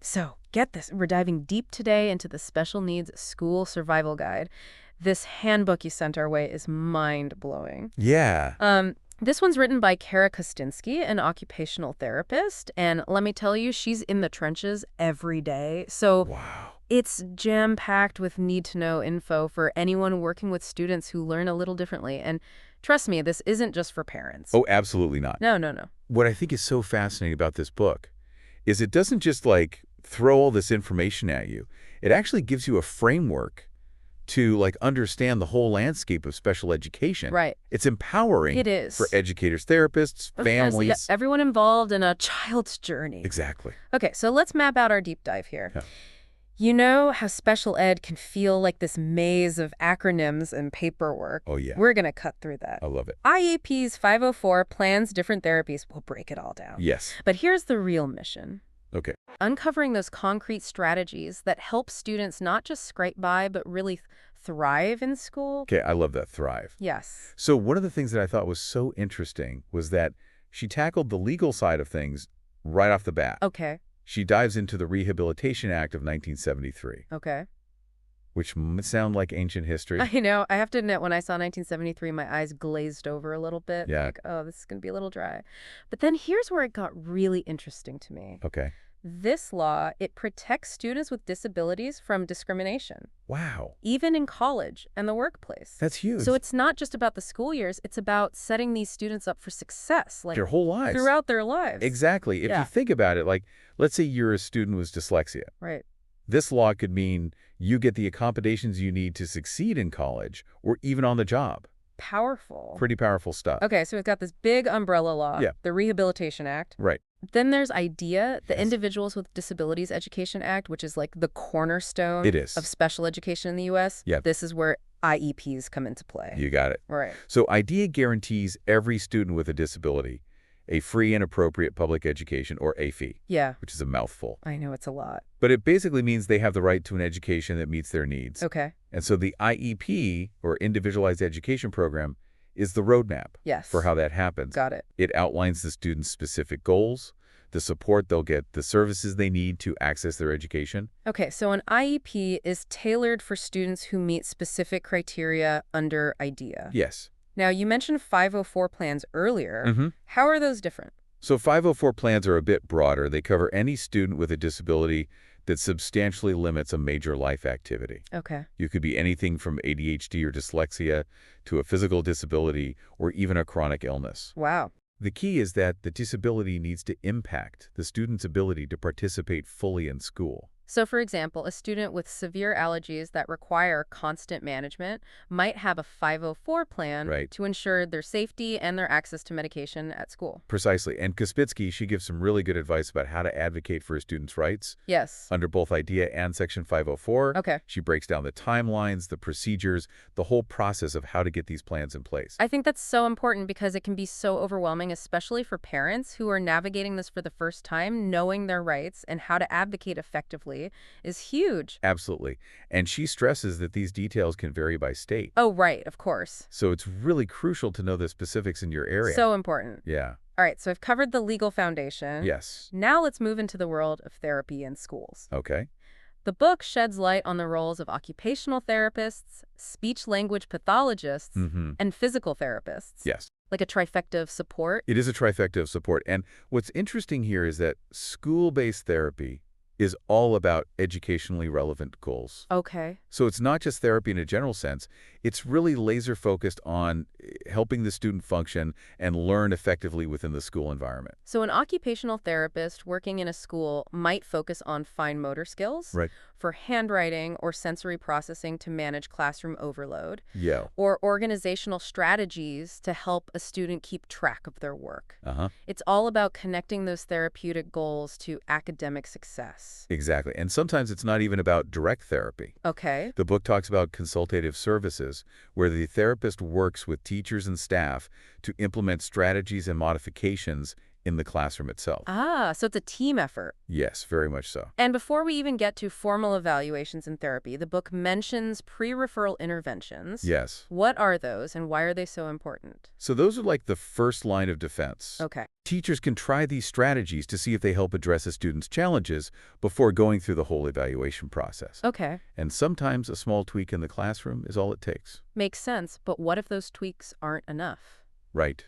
So, get this. We're diving deep today into the Special Needs School Survival Guide. This handbook you sent our way is mind-blowing. Yeah. This one's written by Kara Kostinsky, an occupational therapist, and let me tell you, she's in the trenches every day. So Wow. it's jam-packed with need-to-know info for anyone working with students who learn a little differently. And trust me, this isn't just for parents. Oh, absolutely not. No, no, no. What I think is so fascinating about this book is it doesn't just, like, throw all this information at you. It actually gives you a framework to, like, understand the whole landscape of special education. Right. It's empowering. It is. For educators, therapists, families. Yeah, everyone involved in a child's journey. Exactly. Okay, so let's map out our deep dive here. Yeah. You know how special ed can feel like this maze of acronyms and paperwork? Oh, yeah. We're going to cut through that. I love it. IEP's 504 plans different therapies. We'll break it all down. Yes. But here's the real mission. Okay. Uncovering those concrete strategies that help students not just scrape by, but really thrive in school. Okay, I love that, thrive. Yes. So one of the things that I thought was so interesting was that she tackled the legal side of things right off the bat. Okay. She dives into the Rehabilitation Act of 1973, Okay. which might sound like ancient history. I know. I have to admit, when I saw 1973, my eyes glazed over a little bit. Yeah. Like, oh, this is going to be a little dry. But then here's where it got really interesting to me. Okay. This law, it protects students with disabilities from discrimination, Wow. even in college and the workplace. That's huge. So it's not just about the school years, it's about setting these students up for success, like their whole lives. throughout their lives. Exactly. If Yeah. you think about it, like, let's say you're a student with dyslexia. Right. This law could mean you get the accommodations you need to succeed in college or even on the job. Powerful. Pretty powerful stuff. Okay, so we've got this big umbrella law, Yeah. the Rehabilitation Act. Right. Then there's IDEA, the Yes. Individuals with Disabilities Education Act, which is like the cornerstone It is. of special education in the U.S. Yep. This is where IEPs come into play. You got it. Right. So IDEA guarantees every student with a disability a free and appropriate public education, or AFE, Yeah. which is a mouthful. I know it's a lot. But it basically means they have the right to an education that meets their needs. Okay. And so the IEP, or Individualized Education Program, is the roadmap Yes. for how that happens. Got it. It outlines the student's specific goals, the support they'll get, the services they need to access their education. Okay, so an IEP is tailored for students who meet specific criteria under IDEA. Yes. Now, you mentioned 504 plans earlier. Mm-hmm. How are those different? So 504 plans are a bit broader. They cover any student with a disability that substantially limits a major life activity. Okay. You could be anything from ADHD or dyslexia to a physical disability or even a chronic illness. Wow. The key is that the disability needs to impact the student's ability to participate fully in school. So, for example, a student with severe allergies that require constant management might have a 504 plan Right. to ensure their safety and their access to medication at school. Precisely. And Kospitsky, she gives some really good advice about how to advocate for a student's rights Yes. under both IDEA and Section 504. Okay. She breaks down the timelines, the procedures, the whole process of how to get these plans in place. I think that's so important because it can be so overwhelming, especially for parents who are navigating this for the first time. Knowing their rights and how to advocate effectively is huge. Absolutely. And she stresses that these details can vary by state. Oh, right, of course. So it's really crucial to know the specifics in your area. So important. Yeah. All right, so I've covered the legal foundation. Yes. Now let's move into the world of therapy in schools. Okay. The book sheds light on the roles of occupational therapists, speech-language pathologists, and physical therapists. Yes. Like a trifecta of support. It is a trifecta of support. And what's interesting here is that school-based therapy is all about educationally relevant goals. Okay. So it's not just therapy in a general sense. It's really laser-focused on helping the student function and learn effectively within the school environment. So an occupational therapist working in a school might focus on fine motor skills Right. for handwriting or sensory processing to manage classroom overload, Yeah. or organizational strategies to help a student keep track of their work. Uh-huh. It's all about connecting those therapeutic goals to academic success. Exactly. And sometimes it's not even about direct therapy. Okay. The book talks about consultative services, where the therapist works with teachers and staff to implement strategies and modifications in the classroom itself. Ah, so it's a team effort. Yes, very much so. And before we even get to formal evaluations in therapy, the book mentions pre-referral interventions. Yes. What are those and why are they so important? So those are like the first line of defense. Okay. Teachers can try these strategies to see if they help address a student's challenges before going through the whole evaluation process. Okay. And sometimes a small tweak in the classroom is all it takes. Makes sense, but what if those tweaks aren't enough? Right.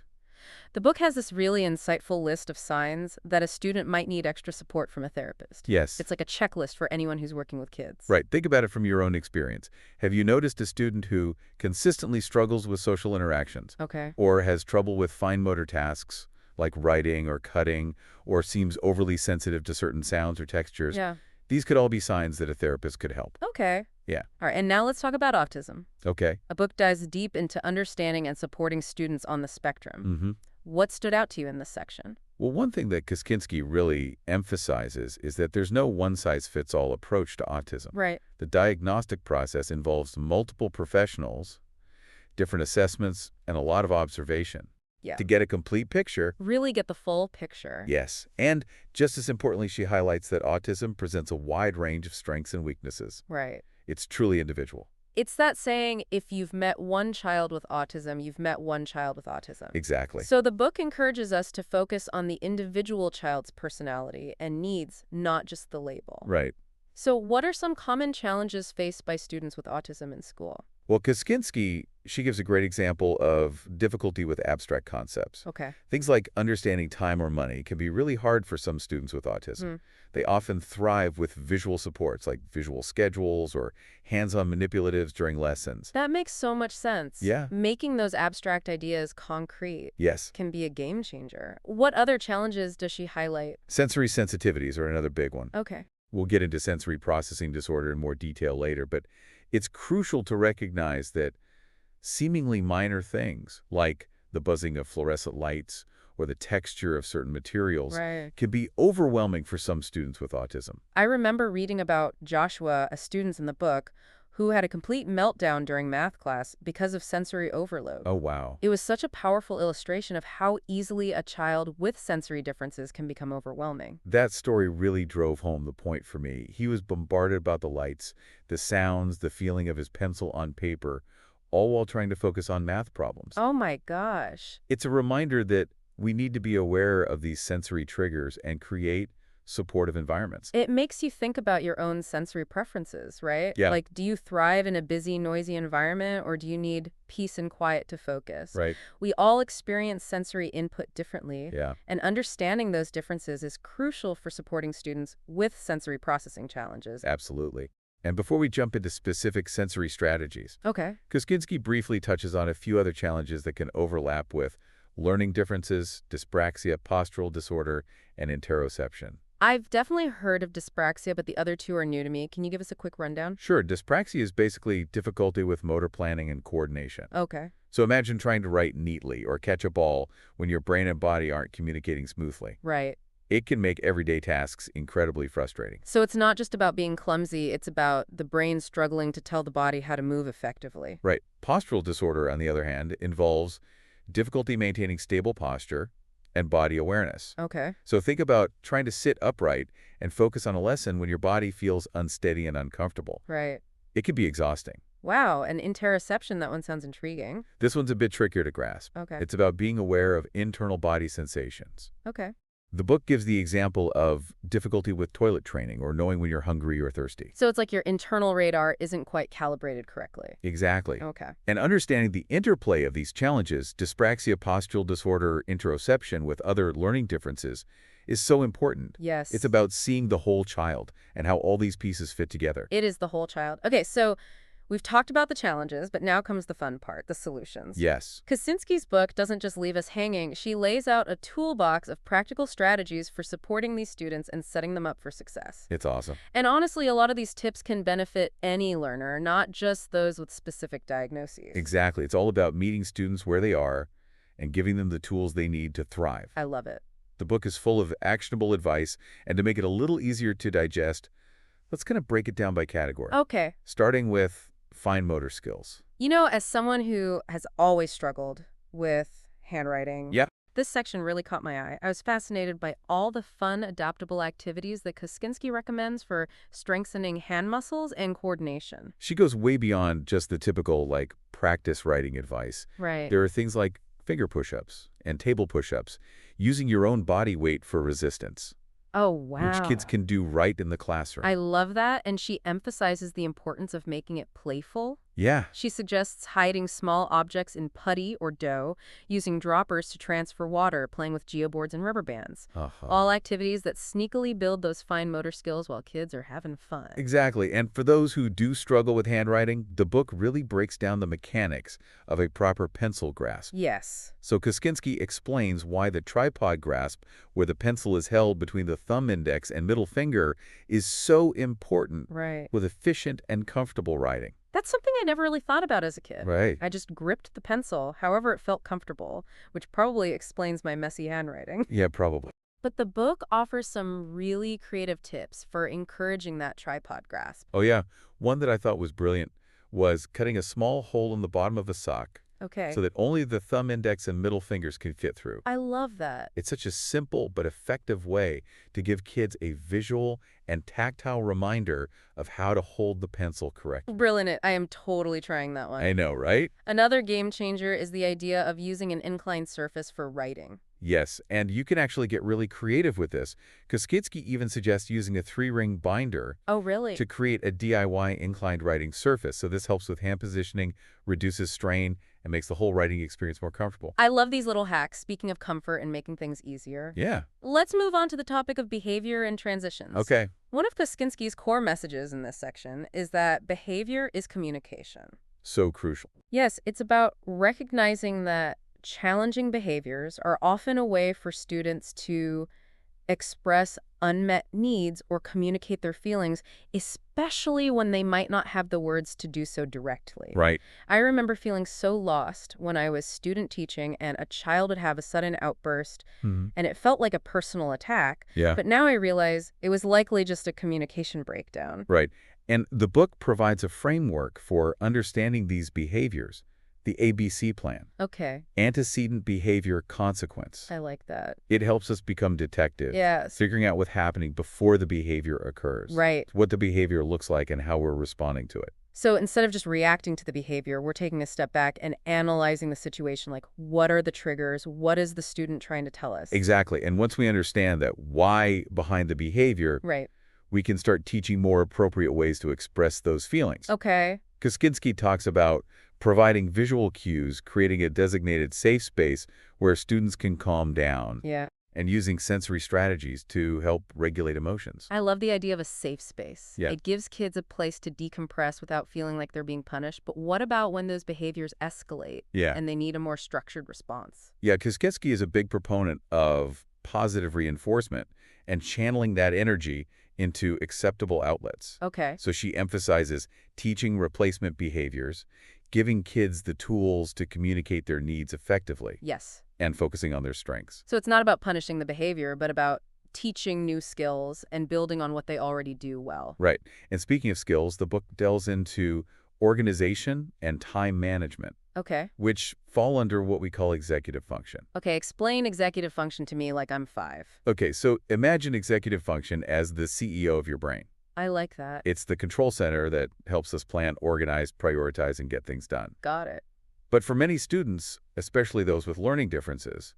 The book has this really insightful list of signs that a student might need extra support from a therapist. Yes. It's like a checklist for anyone who's working with kids. Right. Think about it from your own experience. Have you noticed a student who consistently struggles with social interactions Okay. or has trouble with fine motor tasks like writing or cutting or seems overly sensitive to certain sounds or textures? Yeah. These could all be signs that a therapist could help. Okay. Yeah. All right, and now let's talk about autism. Okay. A book dives deep into understanding and supporting students on the spectrum. Mm-hmm. What stood out to you in this section? Well, one thing that Kosinski really emphasizes is that there's no one-size-fits-all approach to autism. Right. The diagnostic process involves multiple professionals, different assessments, and a lot of observation. Yeah. To get a complete picture. Really get the full picture. Yes. And just as importantly, she highlights that autism presents a wide range of strengths and weaknesses. Right. It's truly individual. It's that saying, if you've met one child with autism, you've met one child with autism. Exactly. So the book encourages us to focus on the individual child's personality and needs, not just the label. Right. So what are some common challenges faced by students with autism in school? Well, Kosinski, she gives a great example of difficulty with abstract concepts. Okay. Things like understanding time or money can be really hard for some students with autism. They often thrive with visual supports like visual schedules or hands-on manipulatives during lessons. That makes so much sense. Yeah. Making those abstract ideas concrete Yes. can be a game changer. What other challenges does she highlight? Sensory sensitivities are another big one. Okay. We'll get into sensory processing disorder in more detail later, but it's crucial to recognize that seemingly minor things, like the buzzing of fluorescent lights or the texture of certain materials, Right. can be overwhelming for some students with autism. I remember reading about Joshua, a student in the book, who had a complete meltdown during math class because of sensory overload. Oh, wow. It was such a powerful illustration of how easily a child with sensory differences can become overwhelming. That story really drove home the point for me. He was bombarded about the lights, the sounds, the feeling of his pencil on paper, all while trying to focus on math problems. Oh my gosh. It's a reminder that we need to be aware of these sensory triggers and create supportive environments. It makes you think about your own sensory preferences, right? Yeah. Like, do you thrive in a busy, noisy environment, or do you need peace and quiet to focus? Right. We all experience sensory input differently. Yeah. And understanding those differences is crucial for supporting students with sensory processing challenges. Absolutely. And before we jump into specific sensory strategies, Okay. Kosinski briefly touches on a few other challenges that can overlap with learning differences, dyspraxia, postural disorder, and interoception. I've definitely heard of dyspraxia, but the other two are new to me. Can you give us a quick rundown? Sure, dyspraxia is basically difficulty with motor planning and coordination. Okay. So imagine trying to write neatly or catch a ball when your brain and body aren't communicating smoothly. Right. It can make everyday tasks incredibly frustrating. So it's not just about being clumsy, it's about the brain struggling to tell the body how to move effectively. Right. Postural disorder, on the other hand, involves difficulty maintaining stable posture and body awareness. Okay. So think about trying to sit upright and focus on a lesson when your body feels unsteady and uncomfortable. Right. It can be exhausting. Wow, and interoception, that one sounds intriguing. This one's a bit trickier to grasp. Okay. It's about being aware of internal body sensations. Okay. The book gives the example of difficulty with toilet training or knowing when you're hungry or thirsty. So it's like your internal radar isn't quite calibrated correctly. Exactly. Okay. And understanding the interplay of these challenges, dyspraxia, postural disorder, interoception with other learning differences, is so important. Yes. It's about seeing the whole child and how all these pieces fit together. It is the whole child. Okay, so we've talked about the challenges, but now comes the fun part, the solutions. Yes. Kosinski's book doesn't just leave us hanging. She lays out a toolbox of practical strategies for supporting these students and setting them up for success. It's awesome. And honestly, a lot of these tips can benefit any learner, not just those with specific diagnoses. Exactly. It's all about meeting students where they are and giving them the tools they need to thrive. I love it. The book is full of actionable advice, and to make it a little easier to digest, let's kind of break it down by category. Okay. Starting with fine motor skills. You know, as someone who has always struggled with handwriting, Yeah. This section really caught my eye. I was fascinated by all the fun, adaptable activities that Kosinski recommends for strengthening hand muscles and coordination. She goes way beyond just the typical, like, practice writing advice. Right. There are things like finger push-ups and table push-ups, using your own body weight for resistance, Oh, which kids wow. can do right in the classroom. I love that, and she emphasizes the importance of making it playful. Yeah, She suggests hiding small objects in putty or dough, using droppers to transfer water, playing with geoboards and rubber bands. uh-huh. All activities that sneakily build those fine motor skills while kids are having fun. Exactly. And for those who do struggle with handwriting, the book really breaks down the mechanics of a proper pencil grasp. Yes. So Kosinski explains why the tripod grasp, where the pencil is held between the thumb index and middle finger, is so important Right. with efficient and comfortable writing. That's something I never really thought about as a kid. Right. I just gripped the pencil however it felt comfortable, which probably explains my messy handwriting. Yeah, probably. But the book offers some really creative tips for encouraging that tripod grasp. Oh, yeah. One that I thought was brilliant was cutting a small hole in the bottom of a sock Okay. so that only the thumb index and middle fingers can fit through. I love that. It's such a simple but effective way to give kids a visual and tactile reminder of how to hold the pencil correctly. Brilliant. I am totally trying that one. I know, right? Another game changer is the idea of using an inclined surface for writing. Yes, and you can actually get really creative with this. Kosinski even suggests using a 3-ring binder Oh, really? to create a DIY inclined writing surface. So this helps with hand positioning, reduces strain, and makes the whole writing experience more comfortable. I love these little hacks, speaking of comfort and making things easier. Yeah, Let's move on to the topic of behavior and transitions. okay. One of Kosinski's core messages in this section is that behavior is communication. So crucial. Yes, it's about recognizing that challenging behaviors are often a way for students to express unmet needs or communicate their feelings, especially when they might not have the words to do so directly. Right. I remember feeling so lost when I was student teaching and a child would have a sudden outburst, Mhm. and it felt like a personal attack, Yeah, but now I realize it was likely just a communication breakdown. right. And the book provides a framework for understanding these behaviors, the ABC plan, Okay, antecedent behavior consequence. I like that. It helps us become detectives, Yes, figuring out what's happening before the behavior occurs, right. what the behavior looks like and how we're responding to it. So instead of just reacting to the behavior, we're taking a step back and analyzing the situation, like what are the triggers? What is the student trying to tell us? Exactly. And once we understand that why behind the behavior, Right. we can start teaching more appropriate ways to express those feelings. Okay. Kosinski talks about providing visual cues, creating a designated safe space where students can calm down, Yeah. and using sensory strategies to help regulate emotions. I love the idea of a safe space. Yeah. It gives kids a place to decompress without feeling like they're being punished. But what about when those behaviors escalate Yeah. and they need a more structured response? Yeah, Kosinski is a big proponent of positive reinforcement and channeling that energy into acceptable outlets. Okay. So she emphasizes teaching replacement behaviors, giving kids the tools to communicate their needs effectively, Yes. and focusing on their strengths. So it's not about punishing the behavior, but about teaching new skills and building on what they already do well. Right. And speaking of skills, the book delves into organization and time management, Okay. which fall under what we call executive function. Okay, explain executive function to me like I'm 5. Okay, so imagine executive function as the CEO of your brain. I like that. It's the control center that helps us plan, organize, prioritize, and get things done. Got it. But for many students, especially those with learning differences,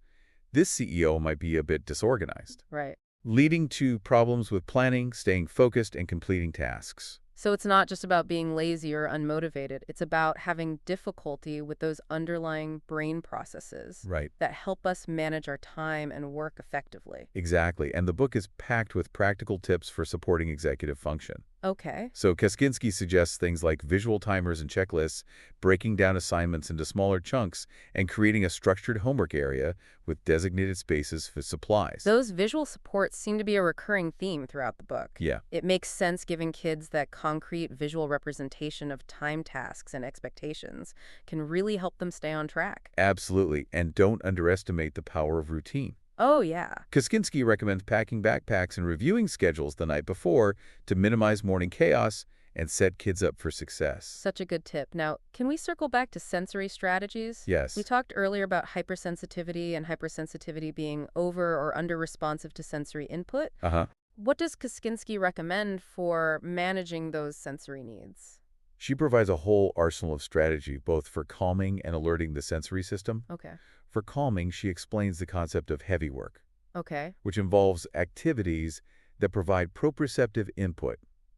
this CEO might be a bit disorganized, Right. leading to problems with planning, staying focused, and completing tasks. So it's not just about being lazy or unmotivated. It's about having difficulty with those underlying brain processes Right. that help us manage our time and work effectively. Exactly. And the book is packed with practical tips for supporting executive function. Okay. So Kosinski suggests things like visual timers and checklists, breaking down assignments into smaller chunks, and creating a structured homework area with designated spaces for supplies. Those visual supports seem to be a recurring theme throughout the book. Yeah, It makes sense giving kids that concrete visual representation of time tasks and expectations can really help them stay on track. absolutely. And don't underestimate the power of routine. Oh, yeah. Kosinski recommends packing backpacks and reviewing schedules the night before to minimize morning chaos and set kids up for success. Such a good tip. Now, can we circle back to sensory strategies? We Yes. talked earlier about hypersensitivity and hypersensitivity being over or under responsive to sensory input. Uh-huh. What does Kosinski recommend for managing those sensory needs? She provides a whole arsenal of strategy, both for calming and alerting the sensory system. Okay. For calming, she explains the concept of heavy work, Okay. which involves activities that provide proprioceptive input,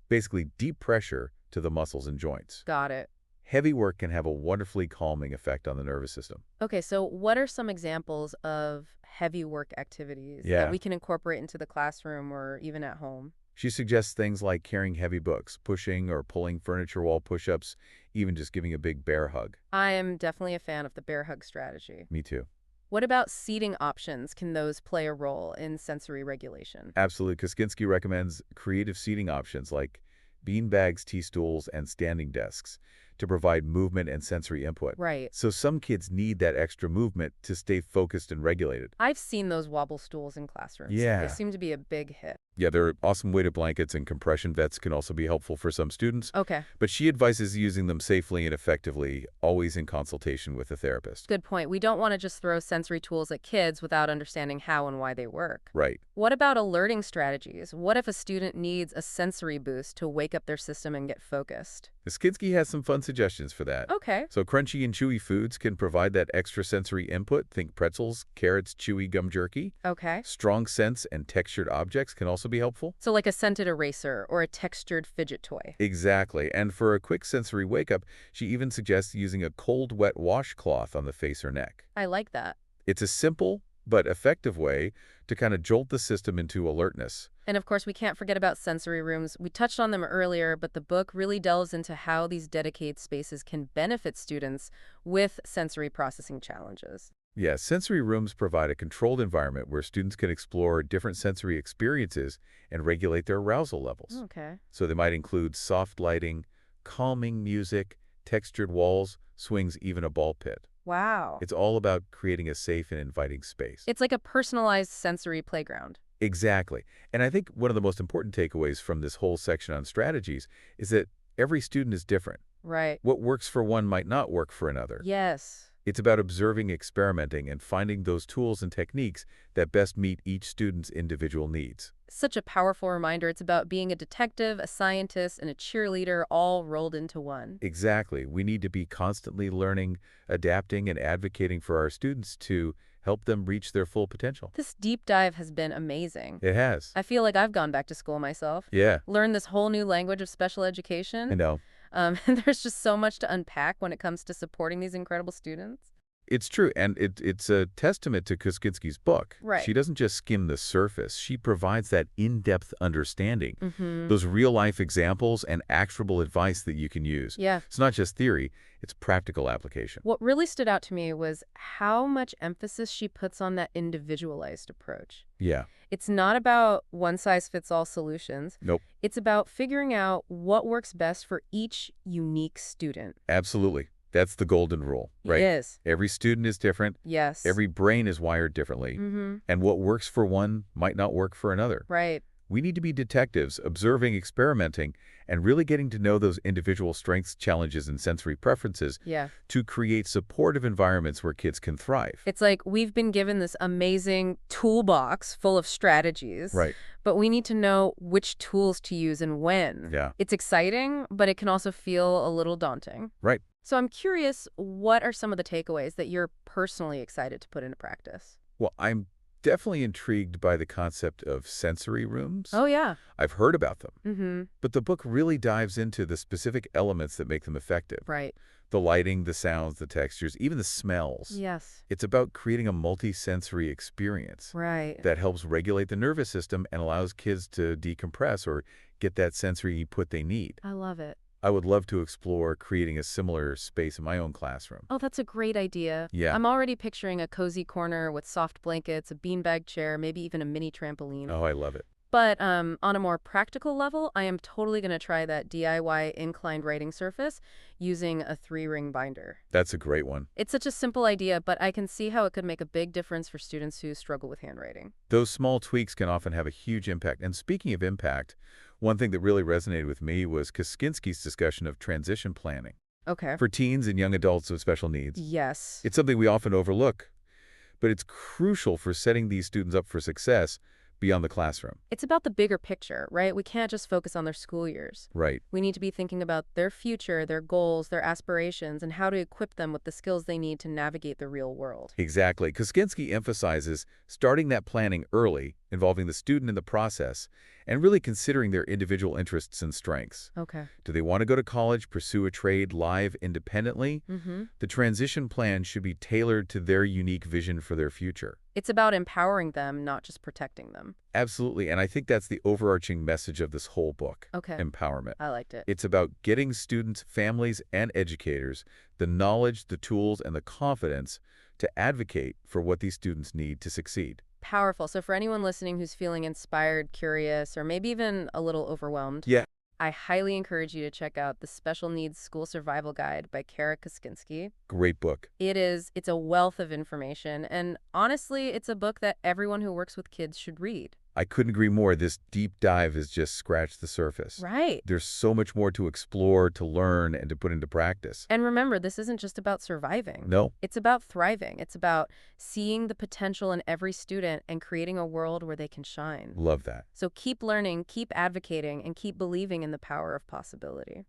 basically deep pressure to the muscles and joints. Got it. Heavy work can have a wonderfully calming effect on the nervous system. Okay, so what are some examples of heavy work activities that Yeah. we can incorporate into the classroom or even at home? She suggests things like carrying heavy books, pushing or pulling furniture wall push-ups, even just giving a big bear hug. I am definitely a fan of the bear hug strategy. Me too. What about seating options? Can those play a role in sensory regulation? Absolutely. Kosinski recommends creative seating options like beanbags, tea stools, and standing desks to provide movement and sensory input. Right. So some kids need that extra movement to stay focused and regulated. I've seen those wobble stools in classrooms. They Yeah. seem to be a big hit. Yeah, their awesome weighted blankets and compression vests can also be helpful for some students, Okay, but she advises using them safely and effectively, always in consultation with a therapist. good point. We don't want to just throw sensory tools at kids without understanding how and why they work. Right. What about alerting strategies? What if a student needs a sensory boost to wake up their system and get focused? Kosinski has some fun suggestions for that. Okay. So crunchy and chewy foods can provide that extra sensory input. Think pretzels, carrots, chewy gum jerky. Okay. Strong scents and textured objects can also be helpful. So like a scented eraser or a textured fidget toy. Exactly. And for a quick sensory wake-up, she even suggests using a cold, wet washcloth on the face or neck. I like that. It's a simple but effective way to kind of jolt the system into alertness. And of course, we can't forget about sensory rooms. We touched on them earlier, but the book really delves into how these dedicated spaces can benefit students with sensory processing challenges. Yeah, sensory rooms provide a controlled environment where students can explore different sensory experiences and regulate their arousal levels. Okay. So they might include soft lighting, calming music, textured walls, swings, even a ball pit. Wow. It's all about creating a safe and inviting space. It's like a personalized sensory playground. Exactly. And I think one of the most important takeaways from this whole section on strategies is that every student is different. Right. What works for one might not work for another. Yes. It's about observing, experimenting, and finding those tools and techniques that best meet each student's individual needs. Such a powerful reminder. It's about being a detective, a scientist, and a cheerleader all rolled into one. Exactly. We need to be constantly learning, adapting, and advocating for our students to help them reach their full potential. This deep dive has been amazing. It has. I feel like I've gone back to school myself, Yeah, learned this whole new language of special I education. know. And there's just so much to unpack when it comes to supporting these incredible students. It's true, and it's a testament to Kosinski's book. Right. She doesn't just skim the surface. She provides that in-depth understanding, Mm-hmm. those real-life examples and actionable advice that you can use. Yeah. It's not just theory, it's practical application. What really stood out to me was how much emphasis she puts on that individualized approach. Yeah. It's not about one-size-fits-all solutions. Nope. It's about figuring out what works best for each unique student. Absolutely. That's the golden rule, right? It is. Every student is different. Yes. Every brain is wired differently. Mm-hmm. And what works for one might not work for another. Right. We need to be detectives, observing, experimenting, and really getting to know those individual strengths, challenges, and sensory preferences Yeah. to create supportive environments where kids can thrive. It's like we've been given this amazing toolbox full of strategies, Right. but we need to know which tools to use and when. Yeah. It's exciting, but it can also feel a little daunting. Right. So I'm curious, what are some of the takeaways that you're personally excited to put into practice? Well, I'm definitely intrigued by the concept of sensory rooms. Oh, yeah. I've heard about them, Mm-hmm. but the book really dives into the specific elements that make them effective. Right. The lighting, the sounds, the textures, even the smells. Yes. It's about creating a multi-sensory experience Right. that helps regulate the nervous system and allows kids to decompress or get that sensory input they need. I love it. I would love to explore creating a similar space in my own classroom. Oh, that's a great idea. Yeah. I'm already picturing a cozy corner with soft blankets, a beanbag chair, maybe even a mini trampoline. Oh, I love it. But on a more practical level, I am totally going to try that DIY inclined writing surface using a 3-ring binder. That's a great one. It's such a simple idea, but I can see how it could make a big difference for students who struggle with handwriting. Those small tweaks can often have a huge impact. And speaking of impact, One thing that really resonated with me was Kosinski's discussion of transition planning Okay. for teens and young adults with special needs. Yes. It's something we often overlook, but it's crucial for setting these students up for success beyond the classroom. It's about the bigger picture, right? We can't just focus on their school years. Right. We need to be thinking about their future, their goals, their aspirations, and how to equip them with the skills they need to navigate the real world. Exactly. Kosinski emphasizes starting that planning early, involving the student in the process, and really considering their individual interests and strengths. Okay. Do they want to go to college, pursue a trade, live independently? Mm-hmm. The transition plan should be tailored to their unique vision for their future. It's about empowering them, not just protecting them. Absolutely, and I think that's the overarching message of this whole book, Okay. empowerment. I liked it. It's about getting students, families, and educators the knowledge, the tools, and the confidence to advocate for what these students need to succeed. Powerful. So for anyone listening who's feeling inspired, curious, or maybe even a little overwhelmed, Yeah, I highly encourage you to check out The Special Needs School Survival Guide by Kara Kosinski. great book. It's a wealth of information, and honestly, it's a book that everyone who works with kids should read. I couldn't agree more. This deep dive has just scratched the surface. Right. There's so much more to explore, to learn, and to put into practice. And remember, this isn't just about surviving. No, It's about thriving. It's about seeing the potential in every student and creating a world where they can shine. love that. So keep learning, keep advocating, and keep believing in the power of possibility.